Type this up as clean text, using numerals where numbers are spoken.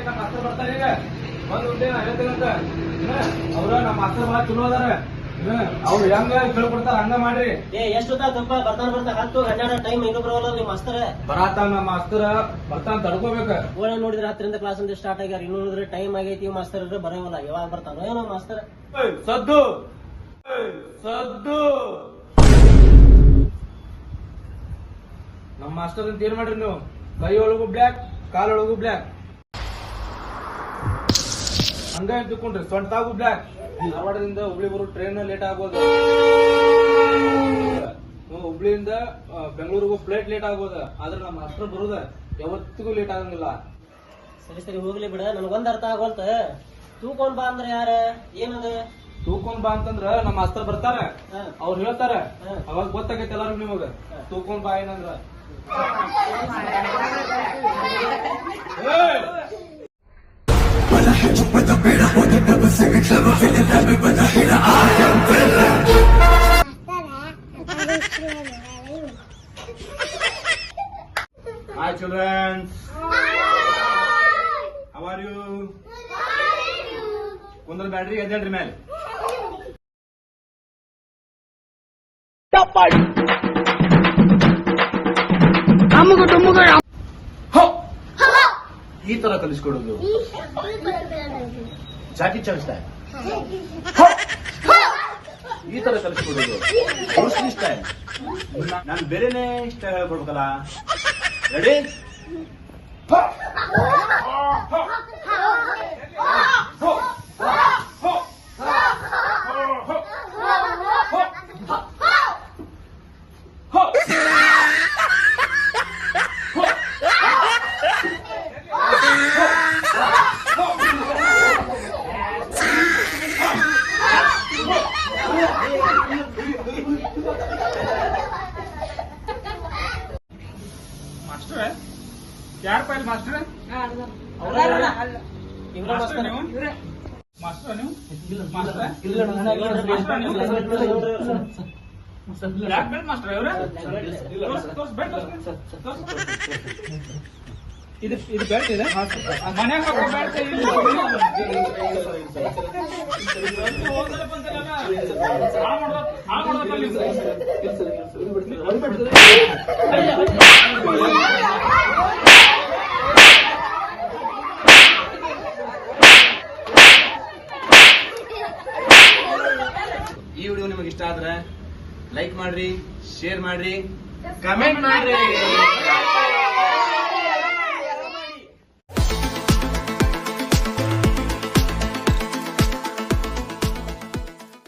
ನಮ್ಮ ಮಾಸ್ತರ್ ಬರ್ತಾರೆ ಈಗ ಬಂದ್ ಉಂಟೇನ ಹೇಳ್ತೀನಂತ ಅವ್ರ ನಮ್ಮ ಮಾಸ್ತರ್ ಬಹಳ ಚಲೋ ಅದಾರ ಅವ್ರು ಹೆಂಗ ಹೇಳ್ಕೊಡ್ತಾರ ಹಂಗ ಮಾಡ್ರಿ. ಎಷ್ಟೊತ್ತಾಗಪ್ಪ ಬರ್ತಾನ ಹತ್ತು ಗಂಟೆ ಟೈಮ್ ಇನ್ನೂ ಬರೋಲ್ಲ ನಿಮ್ ಮಾಸ್ತರ್ ಬರಾತಾನ ನಮ್ಮ ಮಾಸ್ತರ್ ಬರ್ತಾನ ತಡ್ಕೋಬೇಕ. ಓಳೆ ನೋಡಿದ್ರೆ 10ರಿಂದ ಕ್ಲಾಸ್ ಅಂತ ಸ್ಟಾರ್ಟ್ ಆಗ್ಯಾರ. ಇನ್ನೂ ನೋಡಿದ್ರೆ ಟೈಮ್ ಆಗೈತಿ ಮಾಸ್ತರ್ ಬರೋಲ್ಲ. ಯಾವಾಗ ಬರ್ತಾನೋ ಏನೋ ಮಾಸ್ತರ್. ಸದ್ದು ಸದ್ದು ನಮ್ಮ ಮಾಸ್ಟರ್ ಅಂತ ಏನ್ ಮಾಡ್ರಿ ನೀವು? ಕೈ ಒಳಗು ಬ್ಲ್ಯಾಕ್, ಕಾಲೊಳಗು ಬ್ಲ್ಯಾಕ್, ಹಂಗ ತಿಳ್ಕೊಂಡ್ರಿ. ಸೊಂಟಾಗು ಬ್ಲ್ಯಾಕ್. ಧಾರವಾಡದಿಂದ ಹುಬ್ಳಿ ಬರೋ ಟ್ರೈನ್ ಲೇಟ್ ಆಗ್ಬೋದು. ಹುಬ್ಳಿಯಿಂದ ಬೆಂಗಳೂರಿಗೂ ಫ್ಲೈಟ್ ಲೇಟ್ ಆಗ್ಬೋದ. ಆದ್ರೆ ನಮ್ಮ ಮಾಸ್ಟರ್ ಬರೋದ ಯಾವತ್ತಿಗೂ ಲೇಟ್ ಆಗಂಗಿಲ್ಲ. ಸರಿ ಹೋಗ್ಲಿ ಬಿಡ. ನನಗೊಂದ್ ಅರ್ಥ ಆಗೋಲ್ತ. ತೂಕೊಂಡ್ ಬಾ ಅಂದ್ರೆ ಯಾರ ಏನದ? ತೂಕೊಂಡ್ ಬಾ ಅಂತಂದ್ರ ನಮ್ಮ ಮಾಸ್ತರ್ ಬರ್ತಾರ, ಅವ್ರು ಹೇಳ್ತಾರ. ಅವಾಗ ಗೊತ್ತಾಗೈತೆ ಎಲ್ಲಾರು ನಿಮಗ ತೂಕೊಂಡ್ ಬಾ ಏನಂದ್ರ. Hi children. How are you? ಕುಂದ್ರ ಬ್ಯಾಡ್ರಿ, ಎದ್ದೇಳ್ರಿ ಮೇಲೆ. ಈ ತರ ಕಲಿಸ್ಕೊಡೋದು ಜಾಕಿ ಚಾನ್ ಸ್ಟೈಲ್. ಈ ತರ ಕಲಿಸ್ಕೊಡೋದು ಸ್ಟೈಲ್. ನಾನು ಬೇರೆನೇ ಸ್ಟೈಲ್ ಹೇಳ್ಕೊಡ್ಬೇಕಲ್ಲ. ರೆಡಿ? ಮಾಸ್ಟರ್ ಯಾರ ಪೈಲ್ ಮಾಸ್ಟರ್? ಮಾಸ್ಟರ್ ನೀವು? ಮಾಸ್ಟರ್ ನೀವು? ಬ್ಲ್ಯಾಕ್ ಬೆಲ್ಟ್ ಮಾಸ್ಟರ್ ಇವ್ರ? ಇದು ಬೆಲ್ಟ್ ಇದೆ ಮನ್ಯಾಗ ಬೆಲ್ಟ್ ಈ ವಿಡಿಯೋ ನಿಮಗೆ ಇಷ್ಟ ಆದ್ರೆ ಲೈಕ್ ಮಾಡ್ರಿ, ಶೇರ್ ಮಾಡ್ರಿ, ಕಮೆಂಟ್ ಮಾಡ್ರಿ.